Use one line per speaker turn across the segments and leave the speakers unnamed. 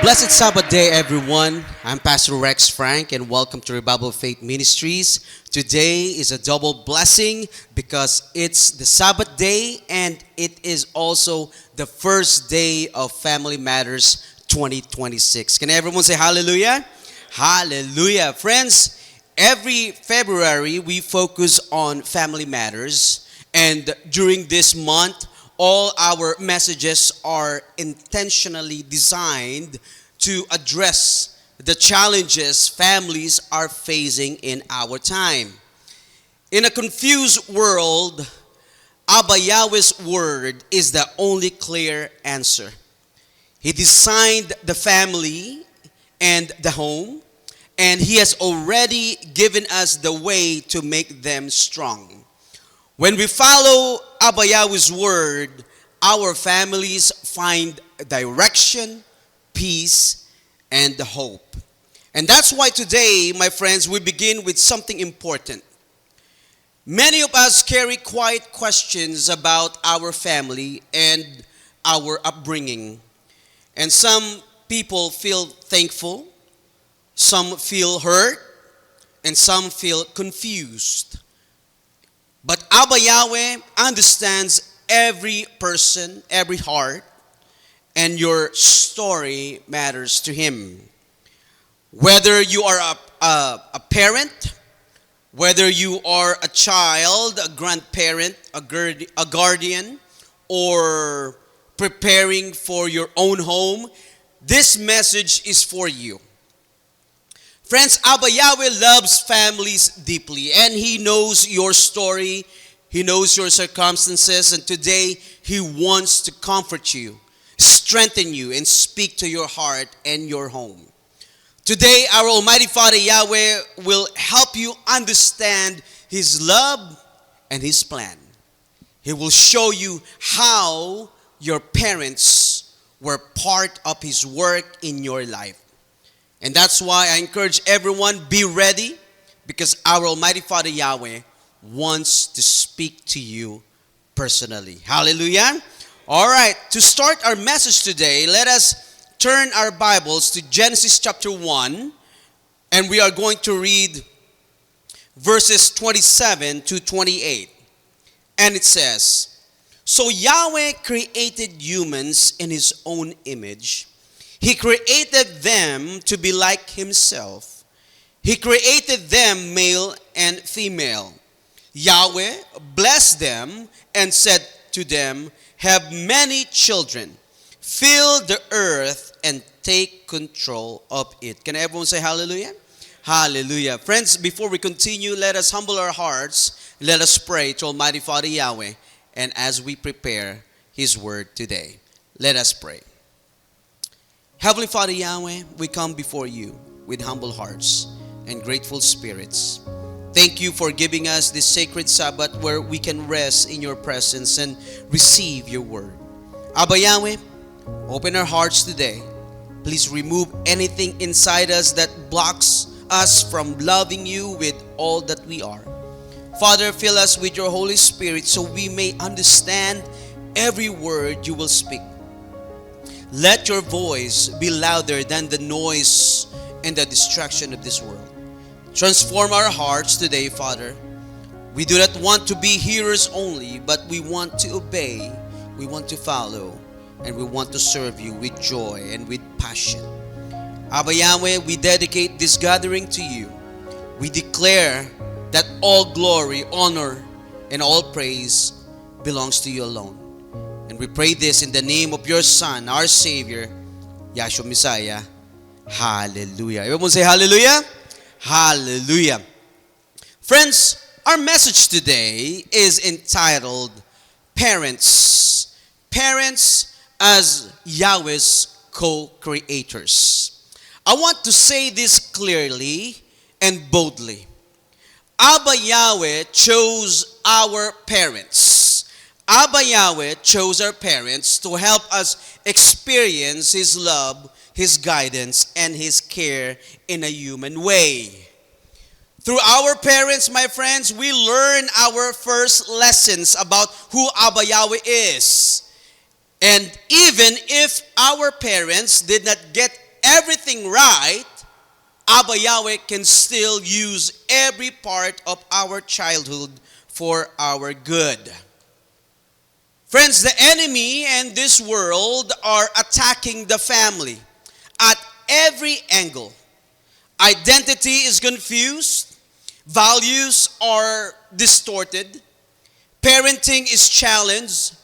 Blessed Sabbath day, everyone. I'm Pastor Rex Frank, and welcome to Revival Faith Ministries. Today is a double blessing because it's the Sabbath day and it is also the first day of Family Matters 2026. Can everyone say hallelujah? Hallelujah. Friends, every February we focus on family matters, and during this month, all our messages are intentionally designed to address the challenges families are facing in our time. In a confused world, Abba Yahweh's word is the only clear answer. He designed the family and the home, and He has already given us the way to make them strong. When we follow Abba Yahweh's word, our families find direction, peace, and hope. And that's why today, my friends, we begin with something important. Many of us carry quiet questions about our family and our upbringing. And some people feel thankful, some feel hurt, and some feel confused. But Abba Yahweh understands every person, every heart, and your story matters to Him. Whether you are a parent, whether you are a child, a grandparent, a guardian, or preparing for your own home, this message is for you. Friends, Abba Yahweh loves families deeply, and He knows your story, He knows your circumstances, and today He wants to comfort you, strengthen you, and speak to your heart and your home. Today, our Almighty Father Yahweh will help you understand His love and His plan. He will show you how your parents were part of His work in your life. And that's why I encourage everyone, be ready, because our Almighty Father Yahweh wants to speak to you personally. Hallelujah. All right, to start our message today, let us turn our Bibles to Genesis chapter 1, and we are going to read verses 27 to 28. And it says, "So Yahweh created humans in His own image. He created them to be like Himself. He created them male and female. Yahweh blessed them and said to them, 'Have many children, fill the earth and take control of it.'" Can everyone say hallelujah? Hallelujah. Friends, before we continue, let us humble our hearts. Let us pray to Almighty Father Yahweh, and as we prepare His word today, let us pray. Heavenly Father Yahweh, we come before you with humble hearts and grateful spirits. Thank you for giving us this sacred Sabbath where we can rest in your presence and receive your word. Abba Yahweh, open our hearts today. Please remove anything inside us that blocks us from loving you with all that we are. Father, fill us with your Holy Spirit so we may understand every word you will speak. Let your voice be louder than the noise and the distraction of this world. Transform our hearts today, Father. We do not want to be hearers only, but we want to obey, we want to follow, and we want to serve you with joy and with passion. Abba Yahweh, we dedicate this gathering to you. We declare that all glory, honor, and all praise belongs to you alone. And we pray this in the name of your Son, our Savior, Yahshua Messiah. Hallelujah. Everyone say hallelujah. Hallelujah. Friends, our message today is entitled Parents. Parents as Yahweh's co-creators. I want to say this clearly and boldly. Abba Yahweh chose our parents. Abba Yahweh chose our parents to help us experience His love, His guidance, and His care in a human way. Through our parents, my friends, we learn our first lessons about who Abba Yahweh is. And even if our parents did not get everything right, Abba Yahweh can still use every part of our childhood for our good. Friends, the enemy and this world are attacking the family at every angle. Identity is confused. Values are distorted. Parenting is challenged.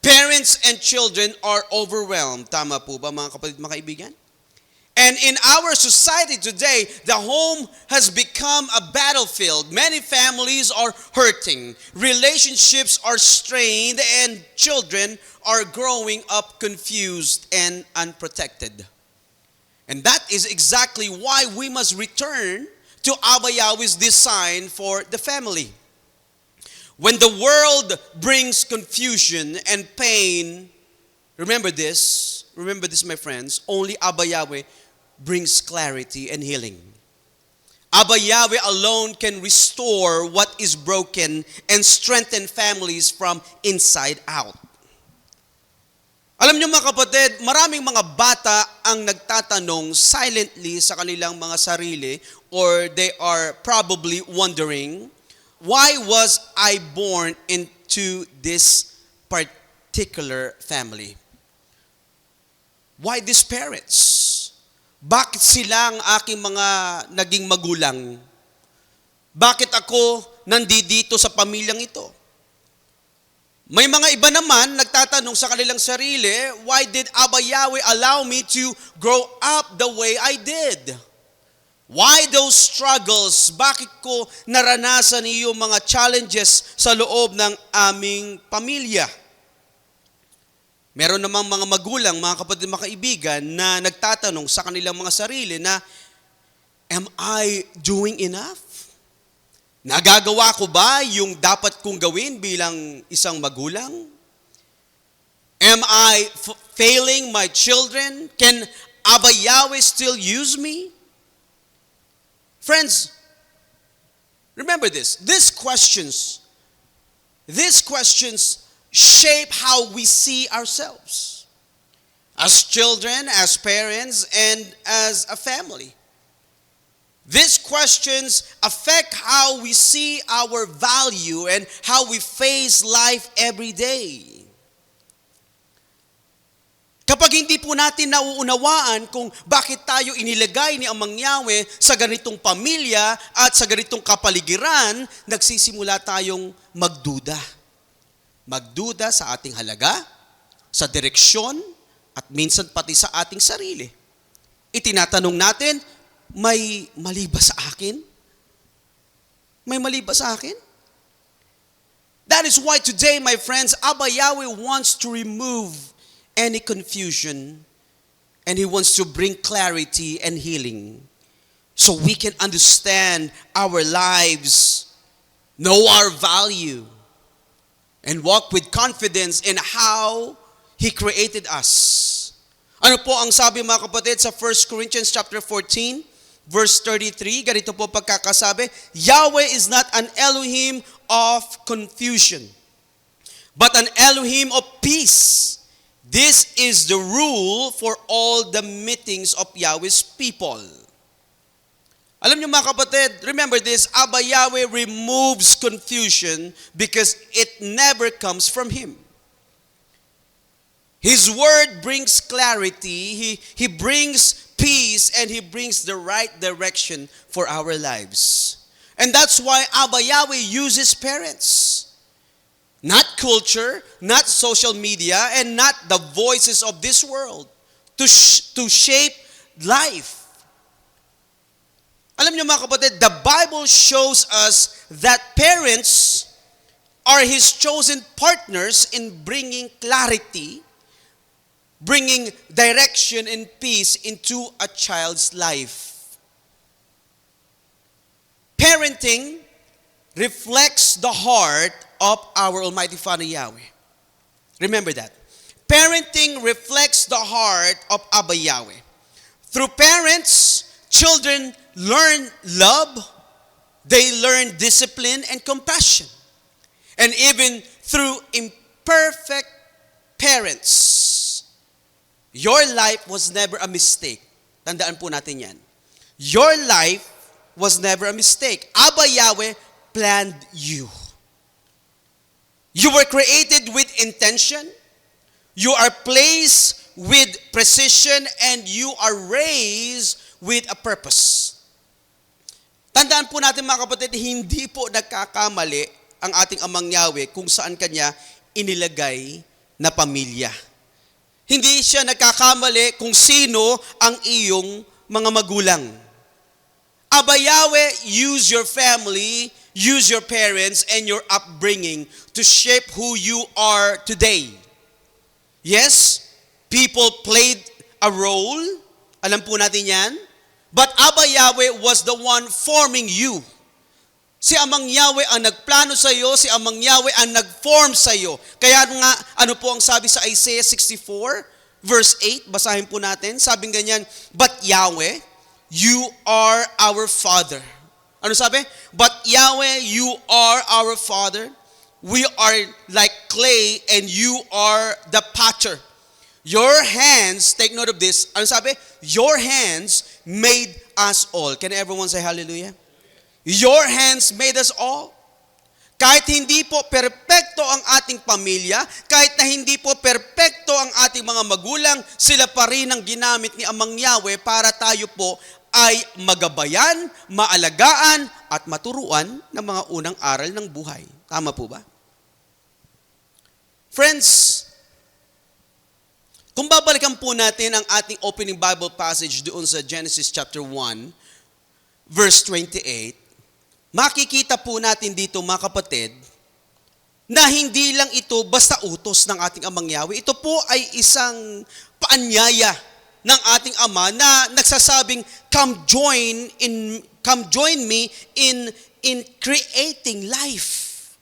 Parents and children are overwhelmed. Tama po ba mga kapatid, mga kaibigan? And in our society today, the home has become a battlefield. Many families are hurting. Relationships are strained and children are growing up confused and unprotected. And that is exactly why we must return to Abba Yahweh's design for the family. When the world brings confusion and pain, remember this, my friends, only Abba Yahweh brings clarity and healing. Abba Yahweh alone can restore what is broken and strengthen families from inside out. Alam niyo mga kapatid, maraming mga bata ang nagtatanong silently sa kanilang mga sarili, or they are probably wondering, why was I born into this particular family? Why these parents? Bakit sila ang aking mga naging magulang? Bakit ako nandito sa pamilyang ito? May mga iba naman nagtatanong sa kanilang sarili, why did Abba Yahweh allow me to grow up the way I did? Why those struggles? Bakit ko naranasan yung mga challenges sa loob ng aming pamilya? Meron namang mga magulang, mga kapatid, mga kaibigan, na nagtatanong sa kanilang mga sarili na, am I doing enough? Nagagawa ko ba yung dapat kong gawin bilang isang magulang? Am I failing my children? Can Abba Yahweh still use me? Friends, remember this. These questions shape how we see ourselves as children, as parents, and as a family. These questions affect how we see our value and how we face life every day. Kapag hindi po natin nauunawaan kung bakit tayo inilagay ni Amang Yahweh sa ganitong pamilya at sa ganitong kapaligiran, nagsisimula tayong magduda. Magduda sa ating halaga, sa direksyon, at minsan pati sa ating sarili. Itinatanong natin, may mali ba sa akin? May mali ba sa akin? That is why today, my friends, Abba Yahweh wants to remove any confusion, and He wants to bring clarity and healing so we can understand our lives, know our value, and walk with confidence in how He created us. Ano po ang sabi mga kapatid sa 1 Corinthians chapter 14, verse 33? Ganito po pagkakasabi, Yahweh is not an Elohim of confusion, but an Elohim of peace. This is the rule for all the meetings of Yahweh's people. Alam niyo mga kapatid, remember this, Abba Yahweh removes confusion because it never comes from Him. His word brings clarity, He brings peace, and He brings the right direction for our lives. And that's why Abba Yahweh uses parents. Not culture, not social media, and not the voices of this world to shape life. Alam niyo mga kapatid, the Bible shows us that parents are His chosen partners in bringing clarity, bringing direction and peace into a child's life. Parenting reflects the heart of our Almighty Father Yahweh. Remember that. Parenting reflects the heart of Abba Yahweh. Through parents, children learn love, they learn discipline and compassion. And even through imperfect parents, your life was never a mistake. Tandaan po natin yan. Your life was never a mistake. Abba Yahweh planned you. You were created with intention. You are placed with precision and you are raised with a purpose. Tandaan po natin mga kapatid, hindi po nagkakamali ang ating Amang Yahweh kung saan Kanya inilagay na pamilya. Hindi siya nagkakamali kung sino ang iyong mga magulang. Abba Yahweh, use your family, use your parents and your upbringing to shape who you are today. Yes, people played a role. Alam po natin yan. But Abba Yahweh was the one forming you. Si Amang Yahweh ang nagplano sa iyo, si Amang Yahweh ang nag-form sa iyo. Kaya nga, ano po ang sabi sa Isaiah 64, verse 8, basahin po natin, sabing ganyan, but Yahweh, you are our Father. Ano sabi? But Yahweh, you are our Father. We are like clay and you are the potter. Your hands, take note of this, ano sabi? Your hands made us all. Can everyone say hallelujah? Your hands made us all. Kahit hindi po perpekto ang ating pamilya, kahit na hindi po perpekto ang ating mga magulang, sila pa rin ang ginamit ni Amang Yahweh para tayo po ay magabayan, maalagaan, at maturuan ng mga unang aral ng buhay. Tama po ba? Friends, kung babalikan po natin ang ating opening Bible passage doon sa Genesis chapter 1, verse 28, makikita po natin dito mga kapatid, na hindi lang ito basta utos ng ating Amang Yahweh. Ito po ay isang paanyaya ng ating Ama na nagsasabing, come join me in creating life.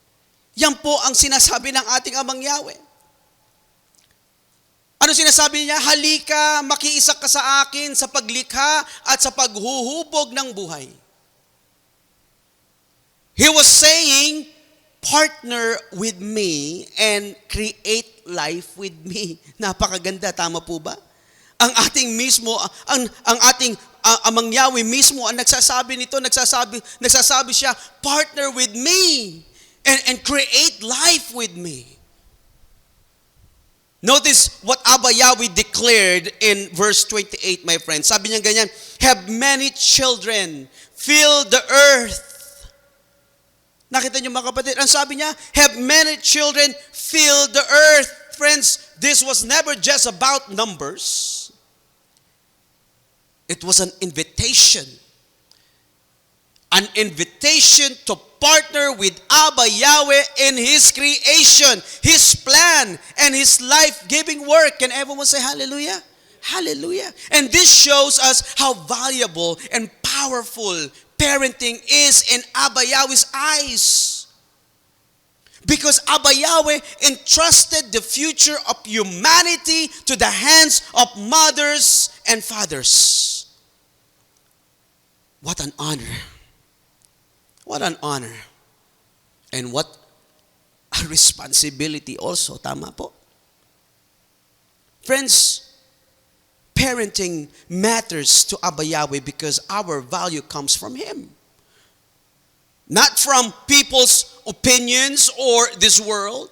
Yan po ang sinasabi ng ating Amang Yahweh. Ano sinasabi niya? Halika, makiisa ka sa akin sa paglikha at sa paghuhubog ng buhay. He was saying, partner with me and create life with me. Napakaganda, tama po ba? Ang ating mismo, ang ating Amang Yahweh mismo ang nagsasabi nito, nagsasabi siya, partner with me and create life with me. Notice what Abba Yahweh declared in verse 28, my friends. Sabi niya ganyan, have many children, fill the earth. Nakita niyo mga kapatid, ang sabi niya, have many children, fill the earth. Friends, this was never just about numbers. It was an invitation. An invitation to partner with Abba Yahweh in His creation, His plan, and His life-giving work. Can everyone say hallelujah? Hallelujah. And this shows us how valuable and powerful parenting is in Abba Yahweh's eyes. Because Abba Yahweh entrusted the future of humanity to the hands of mothers and fathers. What an honor. What an honor. And what a responsibility also. Tama po. Friends, parenting matters to Abba Yahweh because our value comes from Him. Not from people's opinions or this world.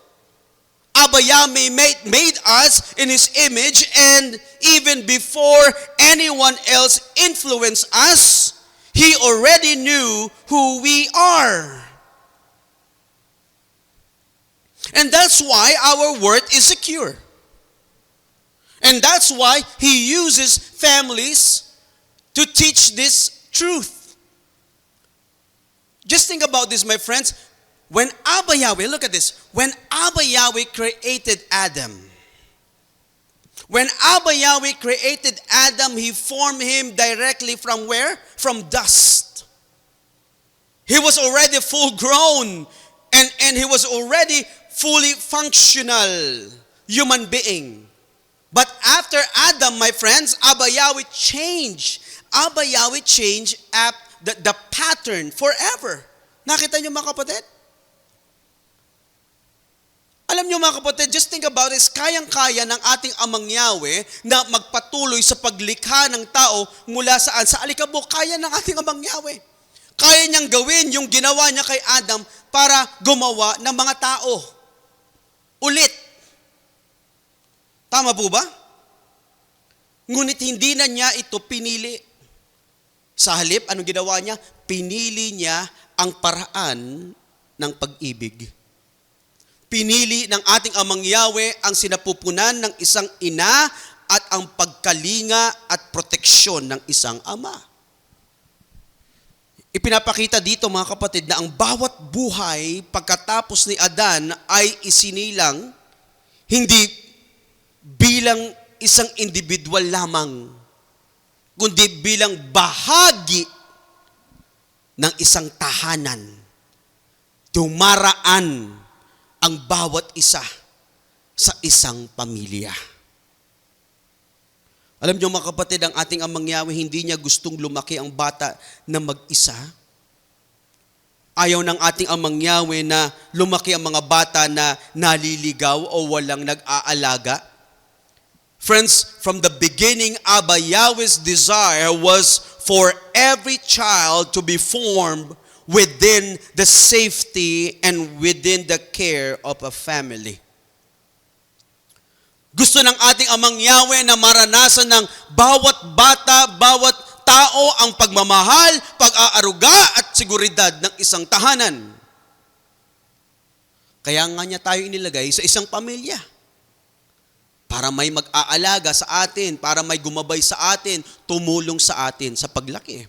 Abba Yahweh made us in His image, and even before anyone else influenced us, He already knew who we are. And that's why our worth is secure. And that's why He uses families to teach this truth. Just think about this, my friends. When Abba Yahweh, look at this. When Abba Yahweh created Adam, when Abba Yahweh created Adam, He formed him directly from where? From dust. He was already full grown and he was already fully functional human being. But after Adam, my friends, Abba Yahweh changed. Abba Yahweh changed the pattern forever. Nakita niyo mga kapatid? Alam niyo mga kapatid, just think about it, kayang-kaya ng ating Amang Yahweh na magpatuloy sa paglikha ng tao mula saan? Sa alikabok, kaya ng ating Amang Yahweh. Kaya niyang gawin yung ginawa niya kay Adam para gumawa ng mga tao. Ulit. Tama po ba? Ngunit hindi na niya ito pinili. Sa halip, anong ginawa niya? Pinili niya ang paraan ng pag-ibig. Pinili ng ating Amang Yahweh ang sinapupunan ng isang ina at ang pagkalinga at proteksyon ng isang ama. Ipinapakita dito mga kapatid na ang bawat buhay pagkatapos ni Adan ay isinilang hindi bilang isang individual lamang, kundi bilang bahagi ng isang tahanan. Dumaraan ang bawat isa sa isang pamilya. Alam niyo mga kapatid, ang ating Amang Yahweh, hindi niya gustong lumaki ang bata na mag-isa. Ayaw ng ating Amang Yahweh na lumaki ang mga bata na naliligaw o walang nag-aalaga. Friends, from the beginning, Abba Yahweh's desire was for every child to be formed within the safety and within the care of a family. Gusto ng ating Amang Yahweh na maranasan ng bawat bata, bawat tao ang pagmamahal, pag-aaruga at seguridad ng isang tahanan. Kaya nga niya tayo inilagay sa isang pamilya. Para may mag-aalaga sa atin, para may gumabay sa atin, tumulong sa atin sa paglaki.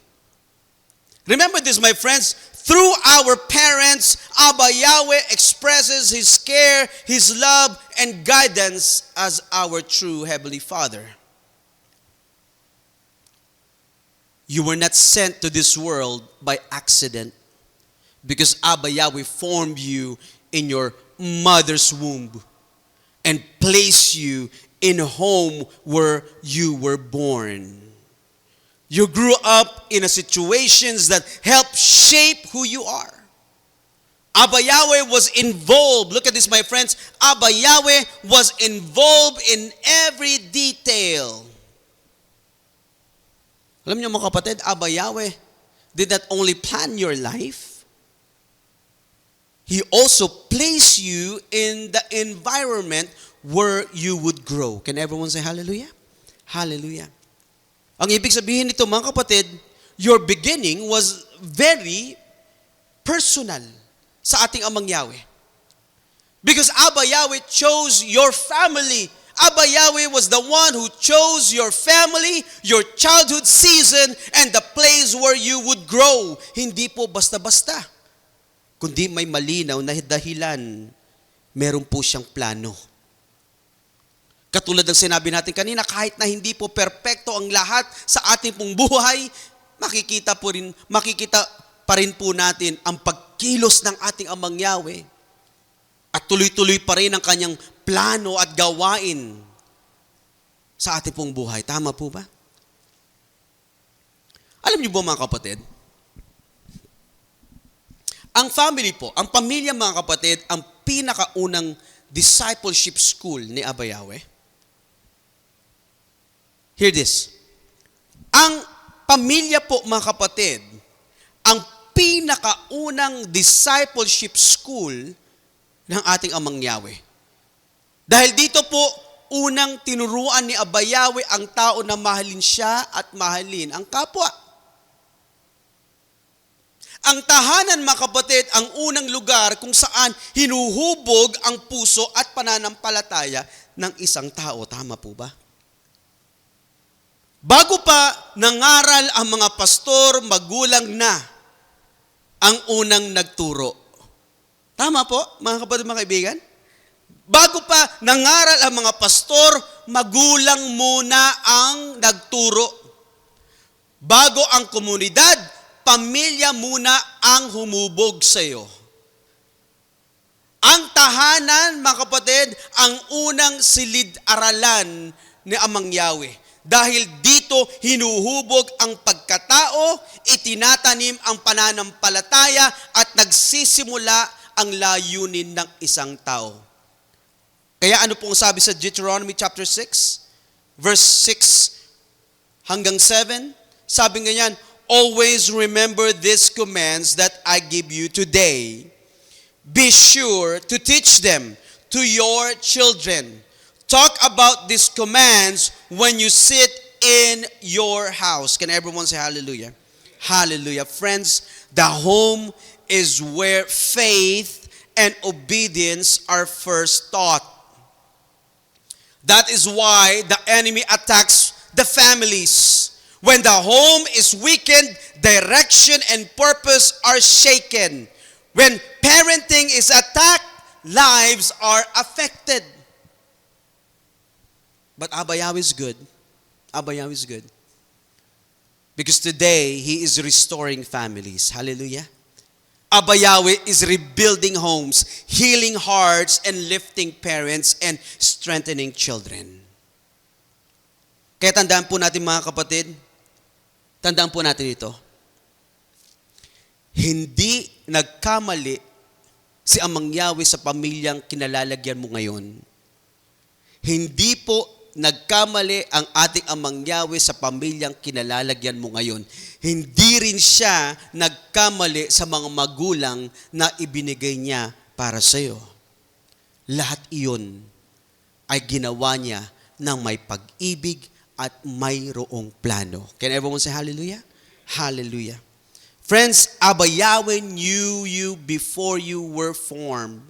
Remember this, my friends, through our parents, Abba Yahweh expresses His care, His love, and guidance as our true Heavenly Father. You were not sent to this world by accident because Abba Yahweh formed you in your mother's womb and placed you in a home where you were born. You grew up in a situations that help shape who you are. Abba Yahweh was involved. Look at this, my friends. Abba Yahweh was involved in every detail. Alam niyo mga kapatid, Abba Yahweh did not only plan your life, He also placed you in the environment where you would grow. Can everyone say hallelujah? Hallelujah. Ang ibig sabihin nito mga kapatid, your beginning was very personal sa ating Amang Yahweh. Because Abba Yahweh chose your family. Abba Yahweh was the one who chose your family, your childhood season, and the place where you would grow. Hindi po basta-basta, kundi may malinaw na dahilan. Meron po siyang plano. Katulad ng sinabi natin kanina, kahit na hindi po perpekto ang lahat sa ating pong buhay, makikita pa rin po natin ang pagkilos ng ating Amang Yahweh. At tuloy-tuloy pa rin ang kanyang plano at gawain sa ating pong buhay. Tama po ba? Alam niyo po mga kapatid, ang family po, ang pamilya mga kapatid, ang pinakaunang discipleship school ni Abba Yahweh. Hear this. Ang pamilya po mga kapatid, ang pinakaunang discipleship school ng ating Amang Yahweh. Dahil dito po, unang tinuruan ni Abba Yahweh ang tao na mahalin siya at mahalin ang kapwa. Ang tahanan mga kapatid, ang unang lugar kung saan hinuhubog ang puso at pananampalataya ng isang tao. Tama po ba? Bago pa nangaral ang mga pastor, magulang na ang unang nagturo. Tama po, mga kapatid, mga kaibigan? Bago pa nangaral ang mga pastor, magulang muna ang nagturo. Bago ang komunidad, pamilya muna ang humubog sa iyo. Ang tahanan, mga kapatid, ang unang silid-aralan ni Amang Yahweh. Dahil dito hinuhubog ang pagkatao, itinatanim ang pananampalataya at nagsisimula ang layunin ng isang tao. Kaya ano pong sabi sa Deuteronomy chapter 6, verse 6 hanggang 7? Sabi nga yan, always remember these commands that I give you today. Be sure to teach them to your children. Talk about these commands when you sit in your house. Can everyone say hallelujah? Hallelujah. Friends, the home is where faith and obedience are first taught. That is why the enemy attacks the families. When the home is weakened, direction and purpose are shaken. When parenting is attacked, lives are affected. But Abba Yahweh is good. Abba Yahweh is good. Because today, He is restoring families. Hallelujah. Abba Yahweh is rebuilding homes, healing hearts, and lifting parents, and strengthening children. Kaya tandaan po natin mga kapatid, tandaan po natin ito. Hindi nagkamali si Amang Yahweh sa pamilyang kinalalagyan mo ngayon. Hindi po nagkamali ang ating Amang Yahweh sa pamilyang kinalalagyan mo ngayon. Hindi rin siya nagkamali sa mga magulang na ibinigay niya para sa iyo. Lahat iyon ay ginawa niya ng may pag-ibig at mayroong plano. Can everyone say hallelujah? Hallelujah. Friends, Abba Yahweh knew you before you were formed.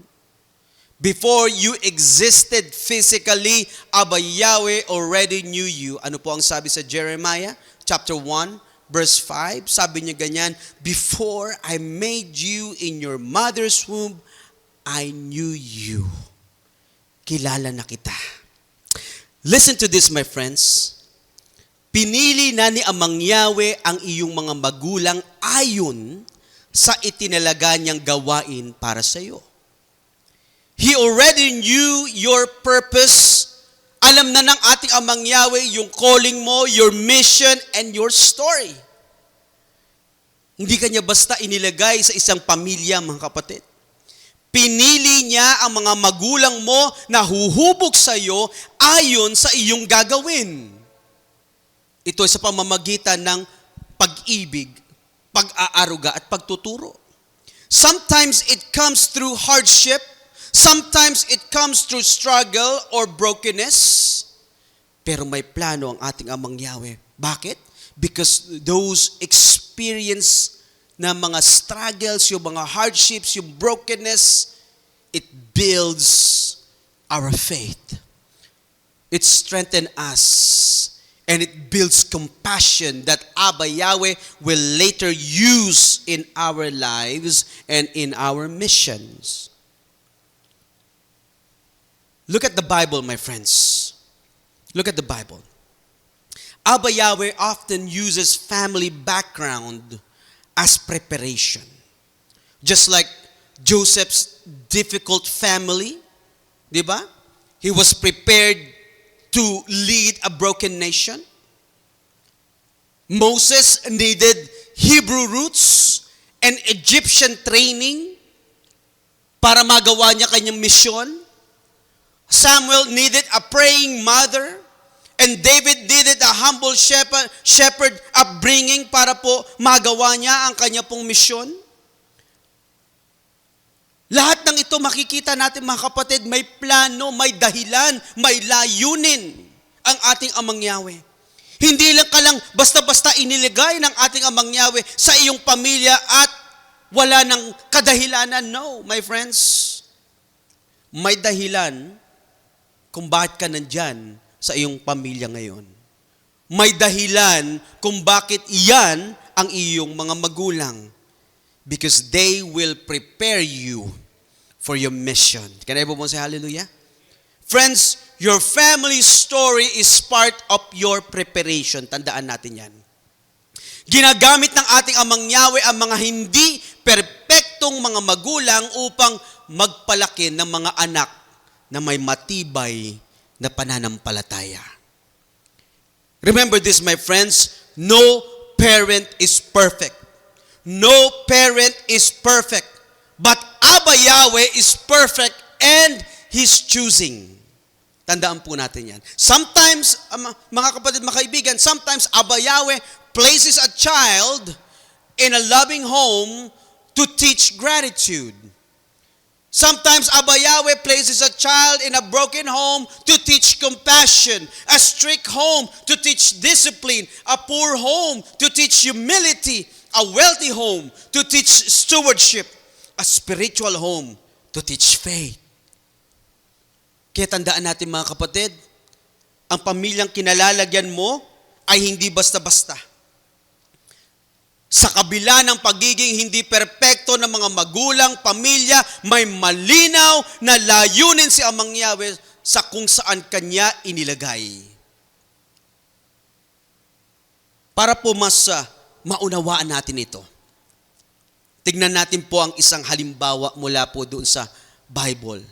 Before you existed physically, Abba Yahweh already knew you. Ano po ang sabi sa Jeremiah chapter 1, verse 5? Sabi niya ganyan, before I made you in your mother's womb, I knew you. Kilala na kita. Listen to this, my friends. Pinili na ni Amang Yahweh ang iyong mga magulang ayon sa itinalaga niyang gawain para sa iyo. He already knew your purpose. Alam na ng ating Amang Yahweh yung calling mo, your mission, and your story. Hindi kanya basta inilagay sa isang pamilya, mga kapatid. Pinili niya ang mga magulang mo na huhubog sa iyo ayon sa iyong gagawin. Ito ay sa pamamagitan ng pag-ibig, pag-aaruga, at pagtuturo. Sometimes it comes through hardship. Sometimes it comes through struggle or brokenness. Pero may plano ang ating Amang Yahweh. Bakit? Because those experience na mga struggles, yung mga hardships, yung brokenness, it builds our faith. It strengthens us. And it builds compassion that Abba Yahweh will later use in our lives and in our missions. Look at the Bible, my friends. Look at the Bible. Abba Yahweh often uses family background as preparation. Just like Joseph's difficult family, di ba? He was prepared to lead a broken nation. Moses needed Hebrew roots and Egyptian training para magawa niya kanyang misyon. Samuel needed a praying mother, and David needed a humble shepherd upbringing para po magawa niya ang kanya pong misyon. Lahat ng ito makikita natin, mga kapatid, may plano, may dahilan, may layunin ang ating Amang Yahweh. Hindi lang ka lang basta-basta iniligay ng ating Amang Yahweh sa iyong pamilya at wala ng kadahilanan. No, my friends. May dahilan kung bakit ka nandyan sa iyong pamilya ngayon. May dahilan kung bakit iyan ang iyong mga magulang. Because they will prepare you for your mission. Can everyone say hallelujah? Friends, your family story is part of your preparation. Tandaan natin yan. Ginagamit ng ating Amang Yahweh ang mga hindi perpektong mga magulang upang magpalaki ng mga anak na may matibay na pananampalataya. Remember this, my friends, no parent is perfect. No parent is perfect. But Abba Yahweh is perfect and He's choosing. Tandaan po natin yan. Sometimes, mga kapatid, mga kaibigan, sometimes Abba Yahweh places a child in a loving home to teach gratitude. Sometimes Abba Yahweh places a child in a broken home to teach compassion, a strict home to teach discipline, a poor home to teach humility, a wealthy home to teach stewardship, a spiritual home to teach faith. Kaya tandaan natin mga kapatid, ang pamilyang kinalalagyan mo ay hindi basta-basta. Sa kabila ng pagiging hindi perpekto ng mga magulang, pamilya, may malinaw na layunin si Amang Yahweh sa kung saan kanya inilagay. Para po mas maunawaan natin ito, tignan natin po ang isang halimbawa mula po doon sa Bible.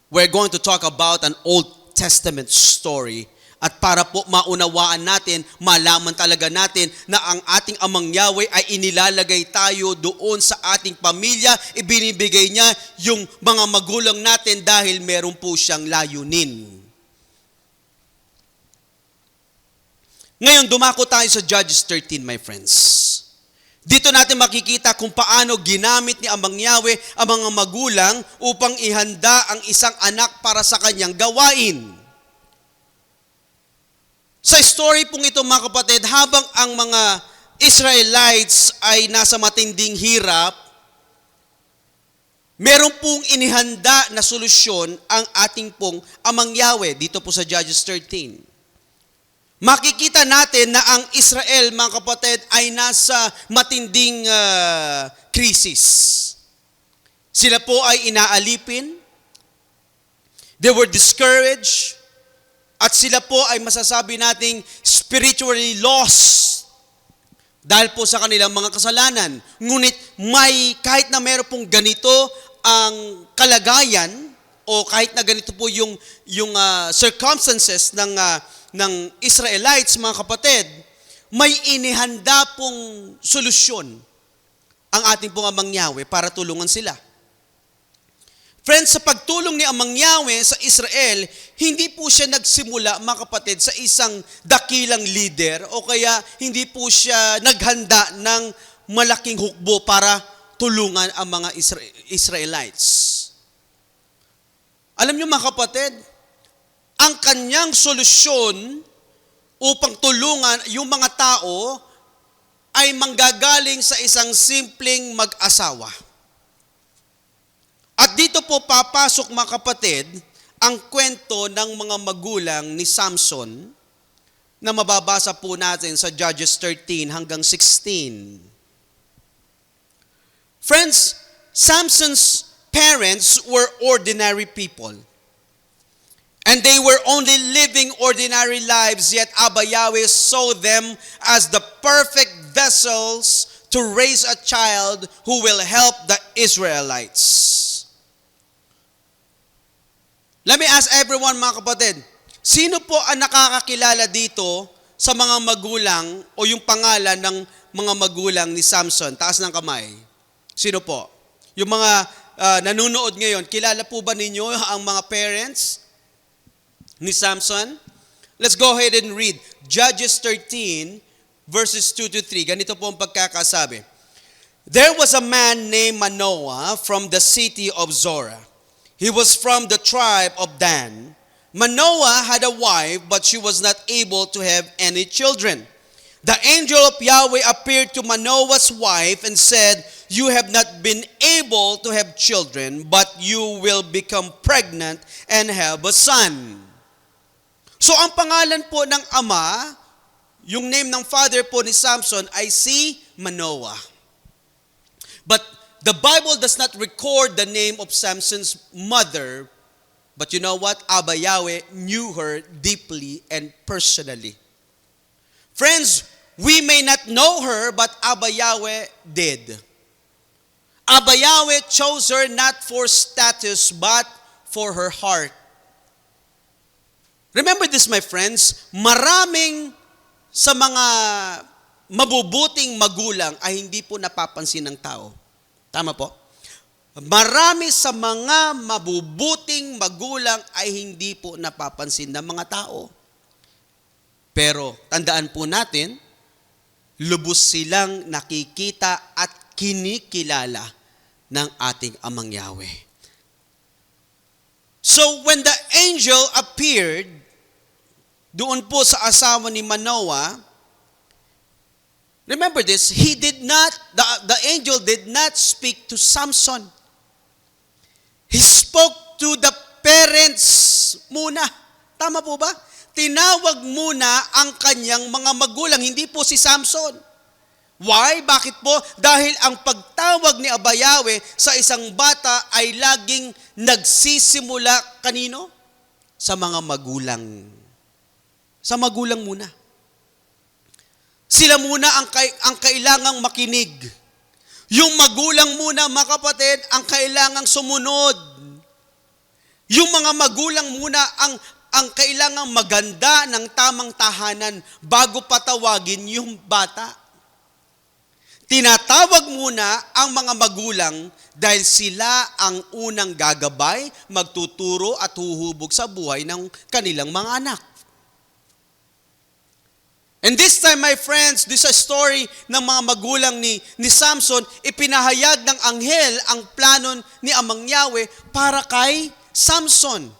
We're going to talk about an Old Testament story. At para po maunawaan natin, malaman talaga natin na ang ating Amang Yahweh ay inilalagay tayo doon sa ating pamilya. Ibinibigay niya yung mga magulang natin dahil meron po siyang layunin. Ngayon, dumako tayo sa Judges 13, my friends. Dito natin makikita kung paano ginamit ni Amang Yahweh ang mga magulang upang ihanda ang isang anak para sa kanyang gawain. Sa story pong ito mga kapatid, habang ang mga Israelites ay nasa matinding hirap, meron pong inihanda na solusyon ang ating pong Amang Yahweh dito po sa Judges 13. Makikita natin na ang Israel, mga kapatid, ay nasa matinding krisis. Sila po ay inaalipin. They were discouraged. At sila po ay masasabi nating spiritually lost dahil po sa kanilang mga kasalanan. Ngunit kahit na meron pong ganito ang kalagayan o kahit na ganito po yung circumstances ng Israelites, mga kapatid, may inihanda pong solusyon ang ating pong Amang Yahweh para tulungan sila. Friends, sa pagtulong ni Amang Yahweh sa Israel, hindi po siya nagsimula, mga kapatid, sa isang dakilang leader o kaya hindi po siya naghanda ng malaking hukbo para tulungan ang mga Israelites. Alam niyo mga kapatid, ang kanyang solusyon upang tulungan yung mga tao ay manggagaling sa isang simpleng mag-asawa. At dito po papasok, mga kapatid, ang kwento ng mga magulang ni Samson na mababasa po natin sa Judges 13 hanggang 16. Friends, Samson's parents were ordinary people. And they were only living ordinary lives, yet Abba Yahweh saw them as the perfect vessels to raise a child who will help the Israelites. Let me ask everyone, mga kapatid, sino po ang nakakakilala dito sa mga magulang o yung pangalan ng mga magulang ni Samson? Taas ng kamay. Sino po? Yung mga nanonood ngayon, kilala po ba ninyo ang mga parents ni Samson? Let's go ahead and read Judges 13 verses 2 to 3. Ganito po ang pagkakasabi. There was a man named Manoah from the city of Zorah. He was from the tribe of Dan. Manoah had a wife, but she was not able to have any children. The angel of Yahweh appeared to Manoah's wife and said, "You have not been able to have children, but you will become pregnant and have a son." So ang pangalan po ng ama, yung name ng father po ni Samson ay si Manoah. But the Bible does not record the name of Samson's mother, but you know what? Abba Yahweh knew her deeply and personally. Friends, we may not know her, but Abba Yahweh did. Abba Yahweh chose her not for status, but for her heart. Remember this, my friends, maraming sa mga mabubuting magulang ay hindi po napapansin ng tao. Tama po? marami sa mga mabubuting magulang ay hindi po napapansin ng mga tao. Pero tandaan po natin, lubos silang nakikita at kinikilala ng ating Amang Yahweh. So when the angel appeared doon po sa asawa ni Manoah, remember this, the angel did not speak to Samson. He spoke to the parents muna. Tama po ba? Tinawag muna ang kanyang mga magulang, hindi po si Samson. Why? Bakit po? Dahil ang pagtawag ni Aba Yahweh sa isang bata ay laging nagsisimula kanino? Sa mga magulang. Sa magulang muna. Sila muna ang kailangang makinig. Yung magulang muna, mga kapatid, ang kailangang sumunod. Yung mga magulang muna ang kailangang maganda ng tamang tahanan bago patawagin yung bata. Tinatawag muna ang mga magulang dahil sila ang unang gagabay, magtuturo at huhubog sa buhay ng kanilang mga anak. And this time, my friends, this is a story ng mga magulang ni Samson, ipinahayag ng anghel ang plano ni Amang Yahweh para kay Samson.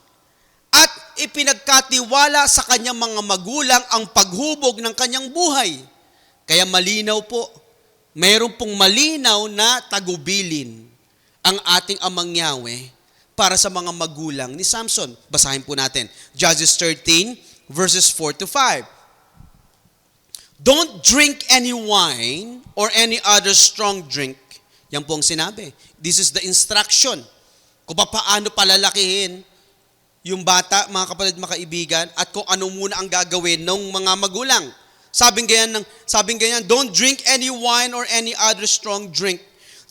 At ipinagkatiwala sa kanyang mga magulang ang paghubog ng kanyang buhay. Kaya malinaw po, mayroon pong malinaw na tagubilin ang ating Amang Yahweh para sa mga magulang ni Samson. Basahin po natin. Judges 13, verses 4 to 5. Don't drink any wine or any other strong drink. Yan po ang sinabi. This is the instruction. Kung paano palalakihin yung bata, mga kapatid, mga kaibigan, at kung ano muna ang gagawin ng mga magulang. Sabing ganyan, don't drink any wine or any other strong drink.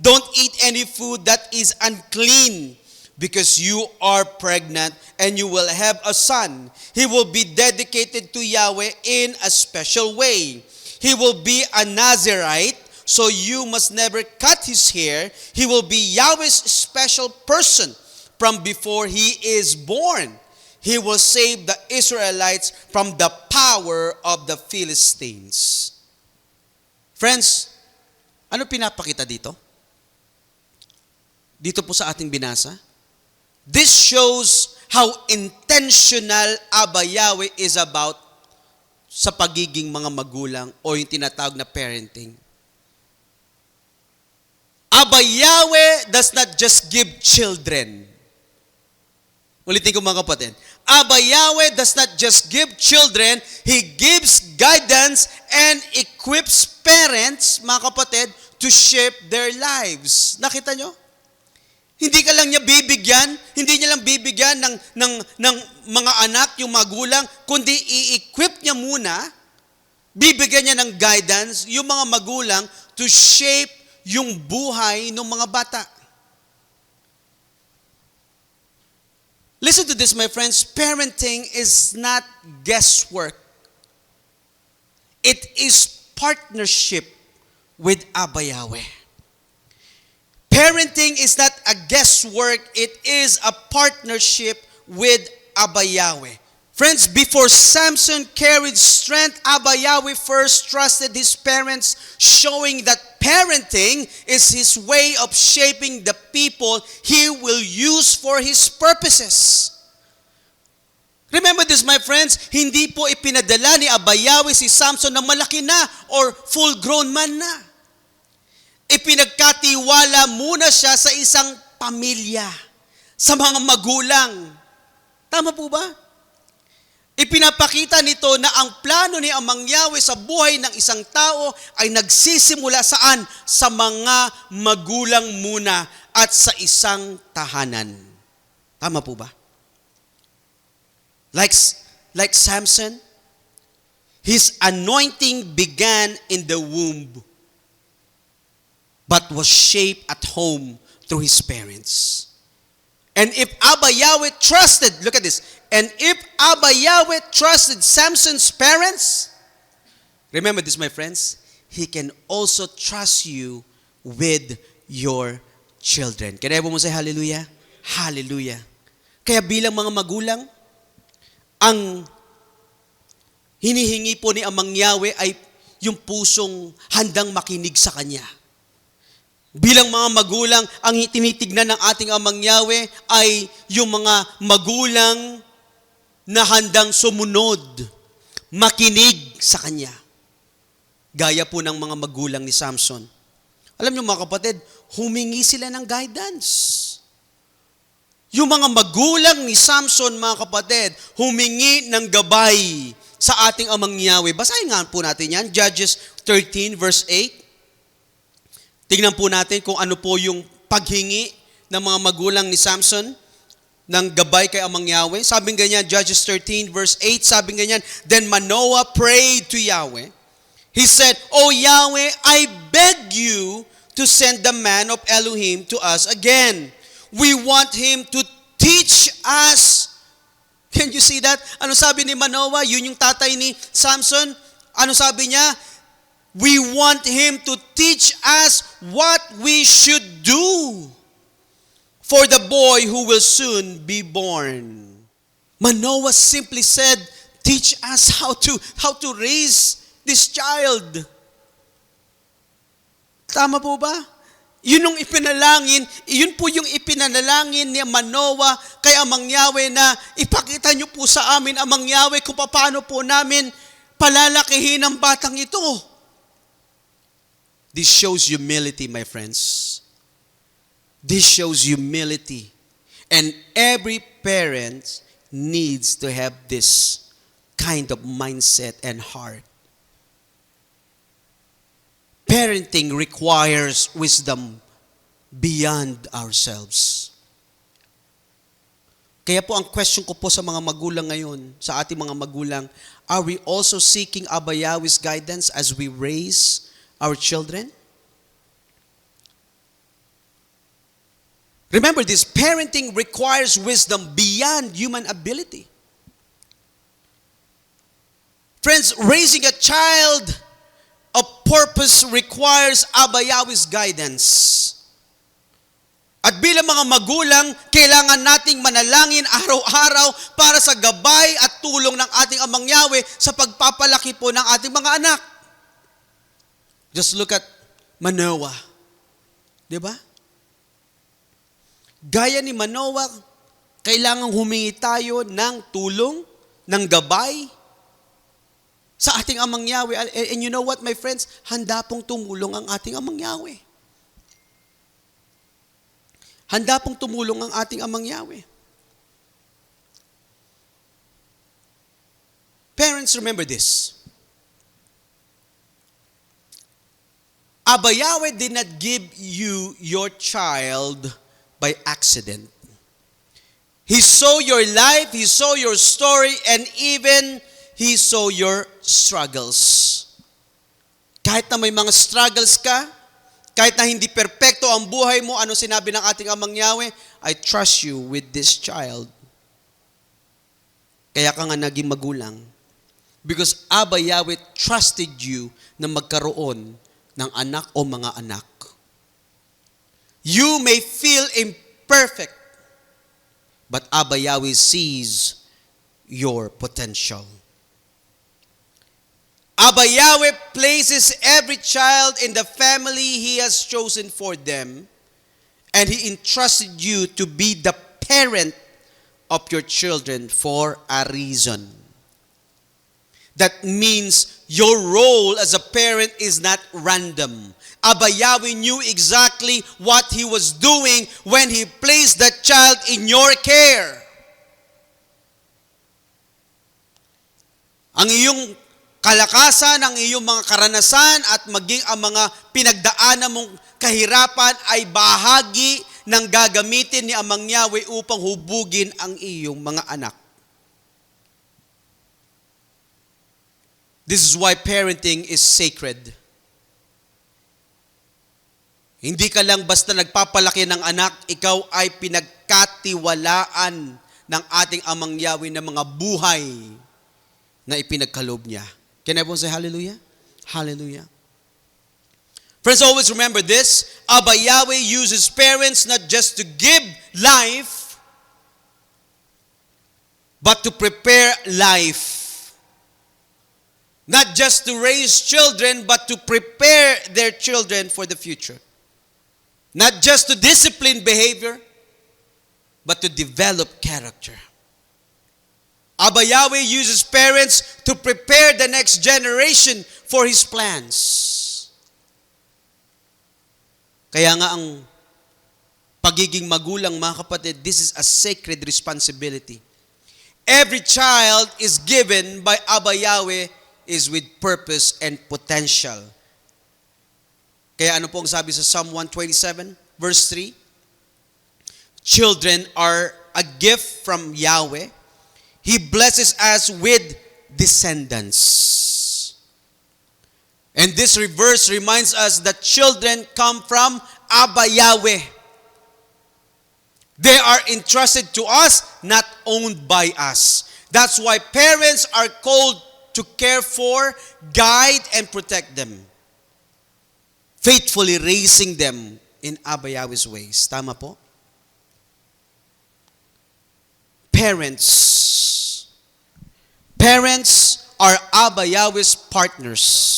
Don't eat any food that is unclean, because you are pregnant and you will have a son. He will be dedicated to Yahweh in a special way. He will be a Nazirite, so you must never cut his hair. He will be Yahweh's special person from before he is born. He will save the Israelites from the power of the Philistines. Friends, ano pinapakita dito? Dito po sa ating binasa? This shows how intentional Aba Yahweh is about sa pagiging mga magulang o yung tinatawag na parenting. Aba Yahweh does not just give children. Ulitin ko mga kapatid. Aba Yahweh does not just give children, He gives guidance and equips parents, mga kapatid, to shape their lives. Nakita nyo? Hindi ka lang niya bibigyan, hindi niya lang bibigyan ng mga anak, yung magulang, kundi i-equip niya muna, bibigyan niya ng guidance, yung mga magulang, to shape yung buhay ng mga bata. Listen to this, my friends. Parenting is not guesswork. It is partnership with Aba Yahweh. Parenting is not a guesswork. It is a partnership with Aba Yahweh. Friends, before Samson carried strength, Aba Yahweh first trusted his parents, showing that parenting is his way of shaping the people he will use for his purposes. Remember this, my friends, hindi po ipinadala ni Aba Yahweh si Samson na malaki na or full-grown man na. Ipinagkatiwala muna siya sa isang pamilya, sa mga magulang. Tama po ba? Ipinapakita nito na ang plano ni Amang Yahweh sa buhay ng isang tao ay nagsisimula saan? Sa mga magulang muna at sa isang tahanan. Tama po ba? Like Samson, his anointing began in the womb, but was shaped at home through his parents. And if Aba Yahweh trusted, look at this, and if Aba Yahweh trusted Samson's parents, remember this, my friends, He can also trust you with your children. Can everyone say hallelujah? Hallelujah. Kaya bilang mga magulang, ang hinihingi po ni Amang Yahweh ay yung pusong handang makinig sa Kanya. Bilang mga magulang, ang tinitignan ng ating Amang Yahweh ay yung mga magulang na handang sumunod, makinig sa Kanya. Gaya po ng mga magulang ni Samson. Alam niyo mga kapatid, humingi sila ng guidance. Yung mga magulang ni Samson, mga kapatid, humingi ng gabay sa ating Amang Yahweh. Basahin nga po natin yan, Judges 13 verse 8. Tingnan po natin kung ano po yung paghingi ng mga magulang ni Samson ng gabay kay Amang Yahweh. Sabi ganyan, Judges 13 verse 8, sabi ganyan, Then Manoah prayed to Yahweh. He said, O Yahweh, I beg you to send the man of Elohim to us again. We want him to teach us. Can you see that? Ano sabi ni Manoah? Yun yung tatay ni Samson. Ano sabi niya? We want him to teach us what we should do for the boy who will soon be born. Manoah simply said, teach us how to raise this child. Tama po ba? Yun po yung ipinanalangin ni Manoah kay Amang Yahweh na ipakita niyo po sa amin, Amang Yahweh, kung paano po namin palalakihin ang batang ito. This shows humility, my friends. This shows humility. And every parent needs to have this kind of mindset and heart. Parenting requires wisdom beyond ourselves. Kaya po ang question ko po sa mga magulang ngayon, sa ating mga magulang, are we also seeking Abba Yahweh's guidance as we raise our children? Remember this, parenting requires wisdom beyond human ability. Friends, raising a child of purpose requires Abba Yahweh's guidance. At bilang mga magulang, kailangan nating manalangin araw-araw para sa gabay at tulong ng ating Amang Yahweh sa pagpapalaki po ng ating mga anak. Just look at Manoah. Diba? Gaya ni Manoah, kailangan humingi tayo ng tulong, ng gabay sa ating Amang Yahweh. And you know what, my friends? Handa pong tumulong ang ating Amang Yahweh. Handa pong tumulong ang ating Amang Yahweh. Parents, remember this. Abba Yahweh did not give you your child by accident. He saw your life, He saw your story, and even He saw your struggles. Kahit na may mga struggles ka, kahit na hindi perpekto ang buhay mo, ano sinabi ng ating Amang Yahweh? I trust you with this child. Kaya ka nga naging magulang. Because Abba Yahweh trusted you na magkaroon ng anak o mga anak. You may feel imperfect, but Abba Yahweh sees your potential. Abba Yahweh places every child in the family He has chosen for them, and He entrusted you to be the parent of your children for a reason. That means your role as a parent is not random. Abba Yahweh knew exactly what He was doing when He placed that child in your care. Ang iyong kalakasan, ang iyong mga karanasan at maging ang mga pinagdaanan mong kahirapan ay bahagi ng gagamitin ni Amang Yahweh upang hubugin ang iyong mga anak. This is why parenting is sacred. Hindi ka lang basta nagpapalaki ng anak, ikaw ay pinagkatiwalaan ng ating Amang Yahweh ng mga buhay na ipinagkaloob niya. Can everyone say hallelujah? Hallelujah. Friends, always remember this. Abba Yahweh uses parents not just to give life, but to prepare life. Not just to raise children, but to prepare their children for the future. Not just to discipline behavior, but to develop character. Abba Yahweh uses parents to prepare the next generation for His plans. Kaya nga ang pagiging magulang, mga kapatid, this is a sacred responsibility. Every child is given by Abba Yahweh is with purpose and potential. Kaya ano po ang sabi sa Psalm 127, verse 3? Children are a gift from Yahweh. He blesses us with descendants. And this verse reminds us that children come from Abba Yahweh. They are entrusted to us, not owned by us. That's why parents are called to care for, guide, and protect them. Faithfully raising them in Abba Yahweh's ways. Tama po? Parents are Abba Yahweh's partners.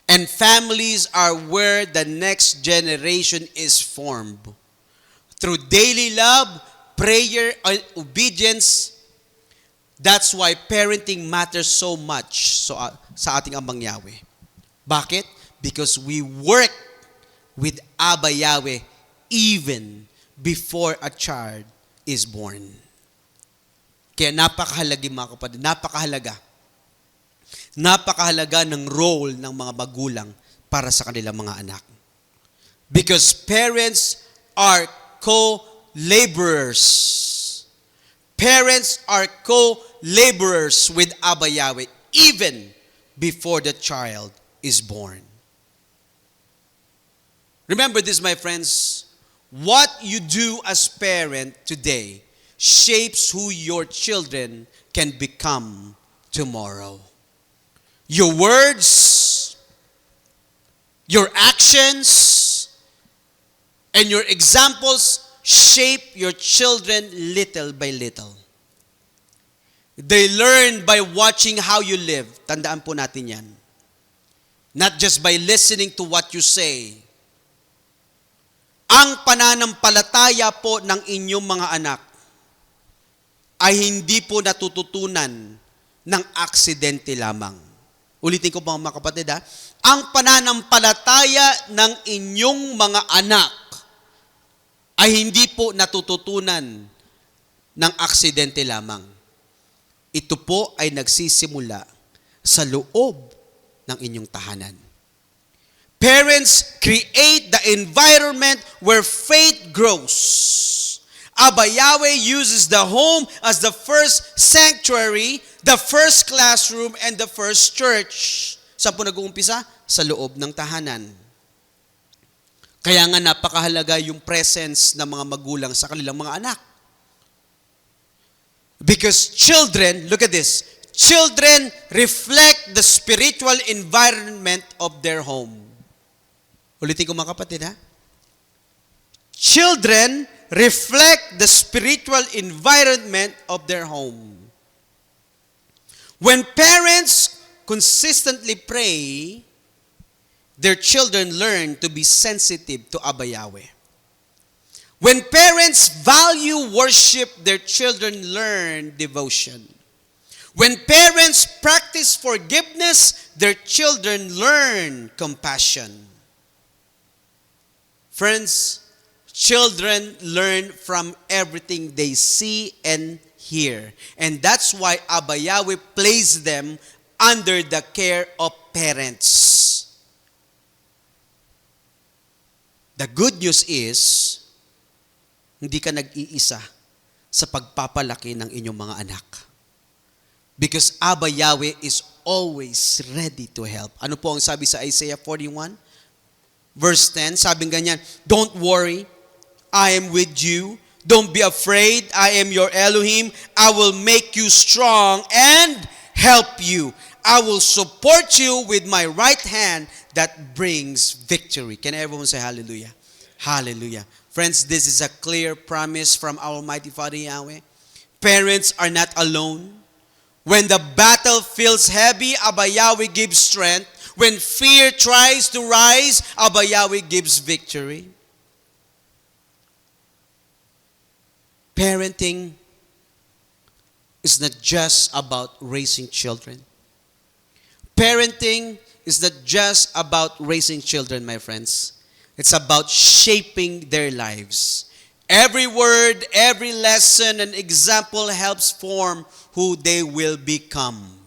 And families are where the next generation is formed. Through daily love, prayer, and obedience. That's why parenting matters so much sa ating Amang Yahweh. Bakit? Because we work with Abba Yahweh even before a child is born. Kaya napakahalaga, mga kapatid, napakahalaga ng role ng mga magulang para sa kanilang mga anak. Because parents are co-laborers. Parents are co-laborers with Abba Yahweh even before the child is born. Remember this, my friends. What you do as parent today shapes who your children can become tomorrow. Your words, your actions, and your examples shape your children little by little. They learn by watching how you live. Tandaan po natin yan. Not just by listening to what you say. Ang pananampalataya po ng inyong mga anak ay hindi po natututunan ng aksidente lamang. Ulitin ko po, mga kapatid, ha? Ang pananampalataya ng inyong mga anak ay hindi po natututunan ng aksidente lamang. Ito po ay nagsisimula sa loob ng inyong tahanan. Parents create the environment where faith grows. Abba Yahweh uses the home as the first sanctuary, the first classroom, and the first church. Saan po nag-uumpisa? Sa loob ng tahanan. Kaya nga napakahalaga yung presence ng mga magulang sa kanilang mga anak. Because children, look at this, children reflect the spiritual environment of their home. Ulitin ko, mga kapatid, ha? Children reflect the spiritual environment of their home. When parents consistently pray, their children learn to be sensitive to Abba Yahweh. When parents value worship, their children learn devotion. When parents practice forgiveness, their children learn compassion. Friends, children learn from everything they see and hear. And that's why Abba Yahweh placed them under the care of parents. The good news is, hindi ka nag-iisa sa pagpapalaki ng inyong mga anak. Because Abba Yahweh is always ready to help. Ano po ang sabi sa Isaiah 41? Verse 10, sabing ganyan, don't worry, I am with you. Don't be afraid, I am your Elohim. I will make you strong and help you. I will support you with my right hand that brings victory. Can everyone say hallelujah? Hallelujah. Friends, this is a clear promise from our Almighty Father Yahweh. Parents are not alone. When the battle feels heavy, Abba Yahweh gives strength. When fear tries to rise, Abba Yahweh gives victory. Parenting is not just about raising children. Parenting is not just about raising children, my friends. It's about shaping their lives. Every word, every lesson, and example helps form who they will become.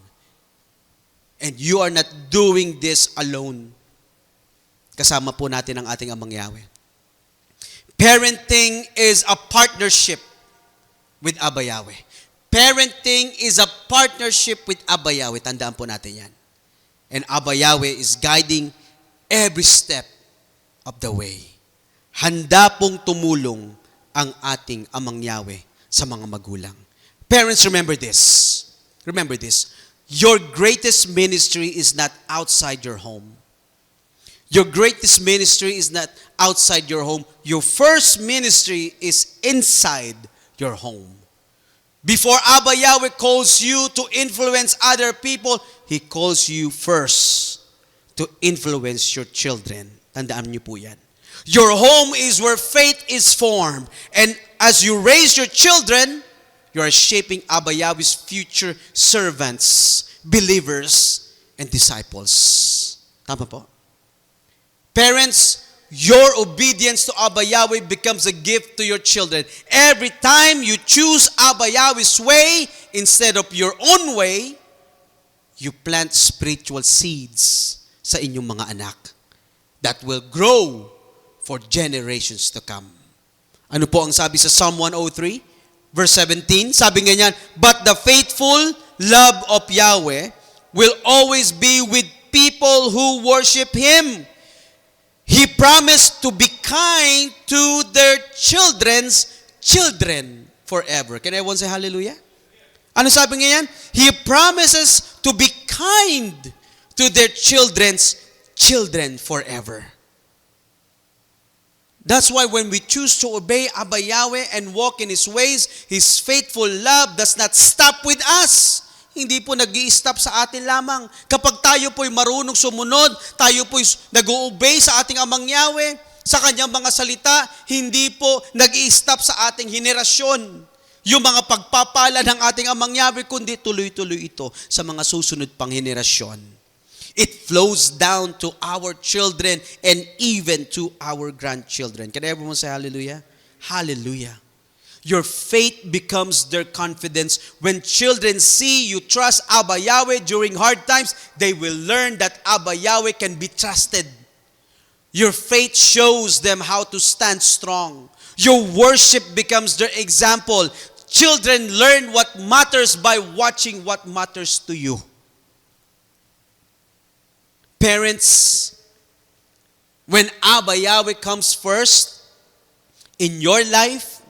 And you are not doing this alone. Kasama po natin ang ating Amang Yahweh. Parenting is a partnership with Abba Yahweh. Parenting is a partnership with Abba Yahweh. Tandaan po natin yan. And Abba Yahweh is guiding every step of the way. Handa pong tumulong ang ating Amang Yahweh sa mga magulang. Parents, remember this. Remember this. Your greatest ministry is not outside your home. Your greatest ministry is not outside your home. Your first ministry is inside your home. Before Abba Yahweh calls you to influence other people, He calls you first to influence your children. Tandaan niyo po yan. Your home is where faith is formed. And as you raise your children, you are shaping Abba Yahweh's future servants, believers, and disciples. Tama po? Parents, your obedience to Abba Yahweh becomes a gift to your children. Every time you choose Abba Yahweh's way instead of your own way, you plant spiritual seeds sa inyong mga anak that will grow for generations to come. Ano po ang sabi sa Psalm 103, verse 17? Sabi nga niyan, but the faithful love of Yahweh will always be with people who worship Him. He promised to be kind to their children's children forever. Can everyone say hallelujah? Ano sabi nga yan? He promises to be kind to their children's children forever. That's why when we choose to obey Abba Yahweh and walk in His ways, His faithful love does not stop with us. Hindi po nag-i-stop sa atin lamang. Kapag tayo po'y marunong sumunod, tayo po'y nag-o-obey sa ating Amang Yahweh, sa Kanyang mga salita, hindi po nag-i-stop sa ating henerasyon. Yung mga pagpapala ng ating Amang Yahweh, kundi tuloy-tuloy ito sa mga susunod pang henerasyon. It flows down to our children and even to our grandchildren. Can everyone say hallelujah? Hallelujah. Your faith becomes their confidence. When children see you trust Abba Yahweh during hard times, they will learn that Abba Yahweh can be trusted. Your faith shows them how to stand strong. Your worship becomes their example. Children learn what matters by watching what matters to you. Parents, when Abba Yahweh comes first in your life,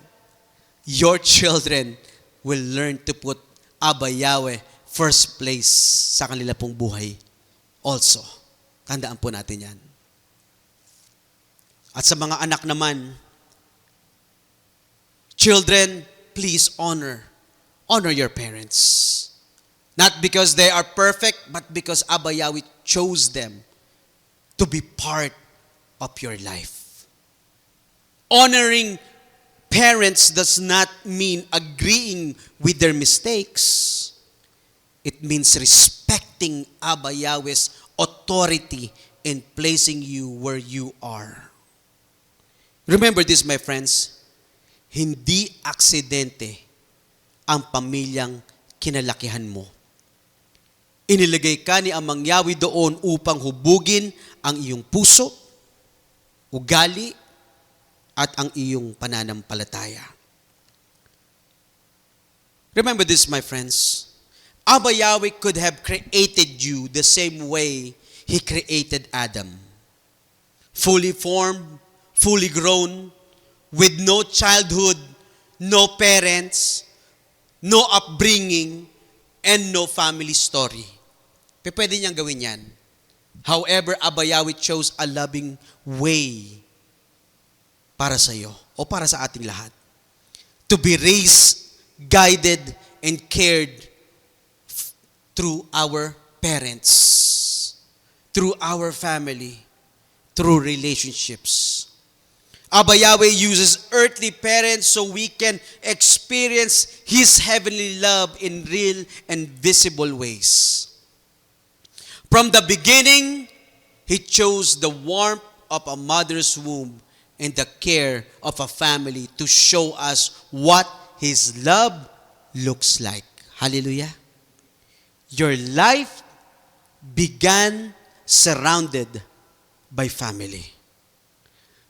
your children will learn to put Abba Yahweh first place sa kanila pong buhay also. Tandaan po natin yan. At sa mga anak naman, children, please honor your parents. Not because they are perfect, but because Abba Yahweh chose them to be part of your life. Honoring parents does not mean agreeing with their mistakes. It means respecting Abba Yahweh's authority in placing you where you are. Remember this, my friends. Hindi aksidente ang pamilyang kinalakihan mo. Inilagay ka ni Amang Yahweh doon upang hubugin ang iyong puso, ugali, at ang iyong pananampalataya. Remember this, my friends. Abba Yahweh could have created you the same way He created Adam. Fully formed, fully grown, with no childhood, no parents, no upbringing, and no family story. Pwede niyang gawin yan. However, Abba Yahweh chose a loving way para sa iyo o para sa ating lahat. To be raised, guided, and cared through our parents, through our family, through relationships. Abba Yahweh uses earthly parents so we can experience His heavenly love in real and visible ways. From the beginning, He chose the warmth of a mother's womb and the care of a family to show us what His love looks like. Hallelujah. Your life began surrounded by family.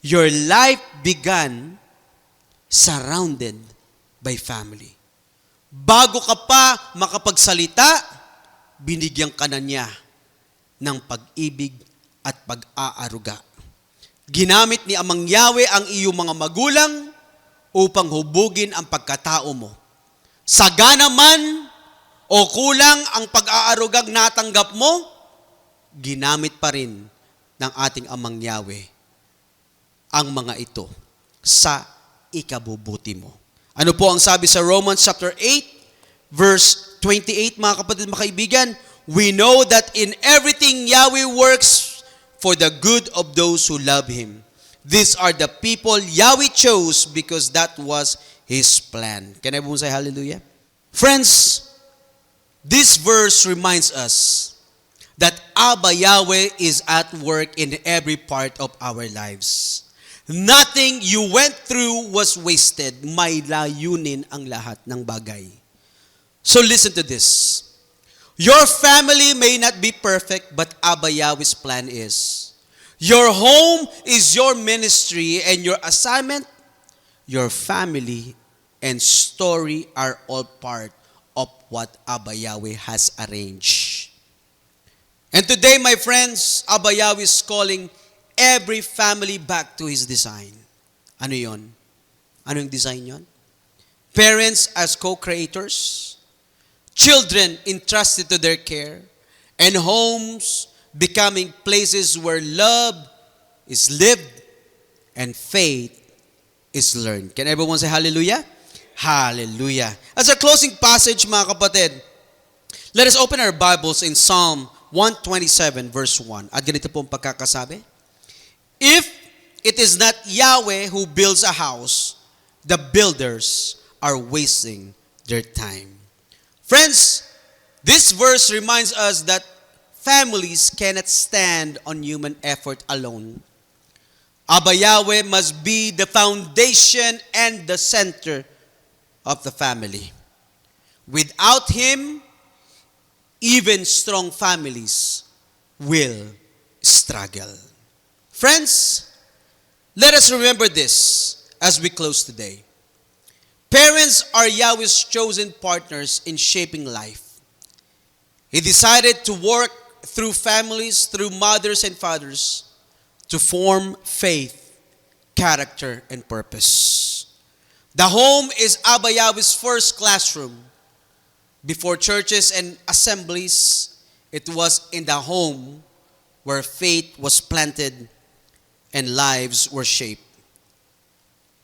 Your life began surrounded by family. Bago ka pa makapagsalita, binigyan ka na niya ng pag-ibig at pag-aaruga. Ginamit ni Amang Yahweh ang iyong mga magulang upang hubugin ang pagkatao mo. Sagana man o kulang ang pag-aarugang natanggap mo, ginamit pa rin ng ating Amang Yahweh ang mga ito sa ikabubuti mo. Ano po ang sabi sa Romans chapter 8, verse 28, mga kapatid, mga kaibigan? We know that in everything Yahweh works for the good of those who love Him. These are the people Yahweh chose because that was His plan. Can everyone say hallelujah? Friends, this verse reminds us that Abba Yahweh is at work in every part of our lives. Nothing you went through was wasted. May layunin ang lahat ng bagay. So listen to this. Your family may not be perfect, but Abba Yahweh's plan is. Your home is your ministry, and your assignment, your family, and story are all part of what Abba Yahweh has arranged. And today, my friends, Abba Yahweh is calling every family back to His design. Ano yon? Ano yung design yon? Parents as co-creators, children entrusted to their care, and homes becoming places where love is lived and faith is learned. Can everyone say hallelujah? Hallelujah. As our closing passage, mga kapatid, let us open our Bibles in Psalm 127 verse 1. At ganito po ang pagkakasabi. If it is not Yahweh who builds a house, the builders are wasting their time. Friends, this verse reminds us that families cannot stand on human effort alone. Abba Yahweh must be the foundation and the center of the family. Without Him, even strong families will struggle. Friends, let us remember this as we close today. Parents are Yahweh's chosen partners in shaping life. He decided to work through families, through mothers and fathers, to form faith, character, and purpose. The home is Abba Yahweh's first classroom. Before churches and assemblies, it was in the home where faith was planted and lives were shaped.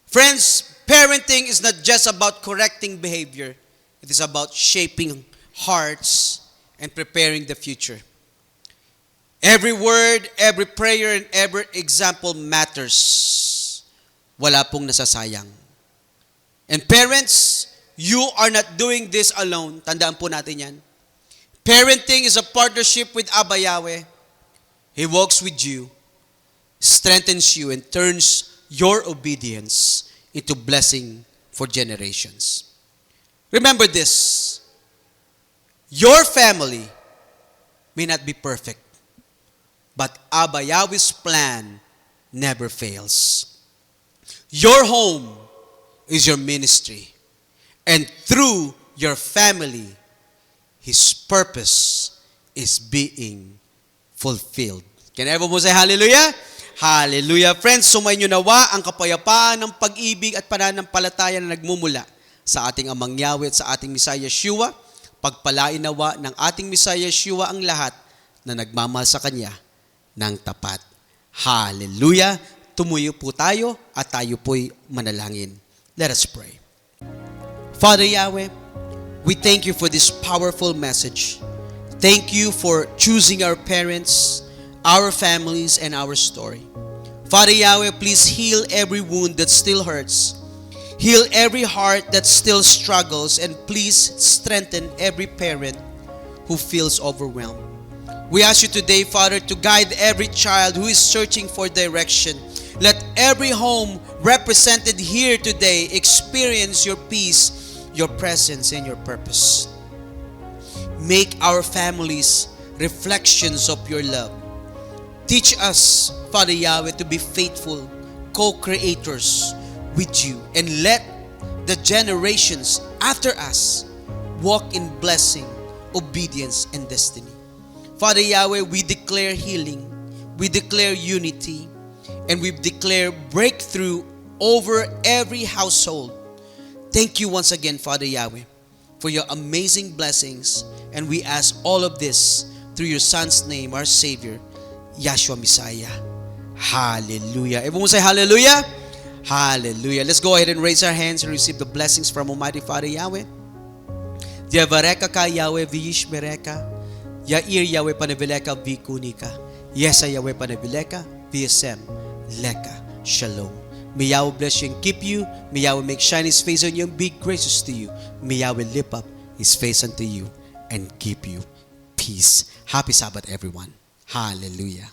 Friends, parenting is not just about correcting behavior. It is about shaping hearts and preparing the future. Every word, every prayer, and every example matters. Wala pong nasasayang. And parents, you are not doing this alone. Tandaan po natin yan. Parenting is a partnership with Abba Yahweh. He walks with you, strengthens you, and turns your obedience into blessing for generations. Remember this. Your family may not be perfect, but Abba Yahweh's plan never fails. Your home is your ministry, and through your family, His purpose is being fulfilled. Can everyone say hallelujah? Hallelujah. Friends, sumayin nyo nawa ang kapayapaan ng pag-ibig at pananampalataya na nagmumula sa ating Amang Yahweh at sa ating Messiah Yeshua. Pagpalain nawa ng ating Messiah Yeshua ang lahat na nagmamahal sa Kanya ng tapat. Hallelujah! Tumuyo po tayo at tayo po'y manalangin. Let us pray. Father Yahweh, we thank you for this powerful message. Thank you for choosing our parents, our families, and our story. Father Yahweh, please heal every wound that still hurts. Heal every heart that still struggles, and please strengthen every parent who feels overwhelmed. We ask you today, Father, to guide every child who is searching for direction. Let every home represented here today experience your peace, your presence, and your purpose. Make our families reflections of your love. Teach us, Father Yahweh, to be faithful co-creators with you, and let the generations after us walk in blessing, obedience, and destiny. Father Yahweh, we declare healing, we declare unity, and we declare breakthrough over every household. Thank you once again, Father Yahweh, for your amazing blessings, and we ask all of this through your Son's name, our Savior, Yeshua Messiah. Hallelujah. Everyone say hallelujah. Hallelujah. Let's go ahead and raise our hands and receive the blessings from Almighty Father Yahweh. Diavareka ka Yahweh vishmereka. Yair Yahweh panavileka vikunika. Yesa Yahweh panavileka vsm leka. Shalom. May Yahweh bless you and keep you. May Yahweh make shine His face on you and be gracious to you. May Yahweh lift up His face unto you and give you peace. Happy Sabbath, everyone. Hallelujah.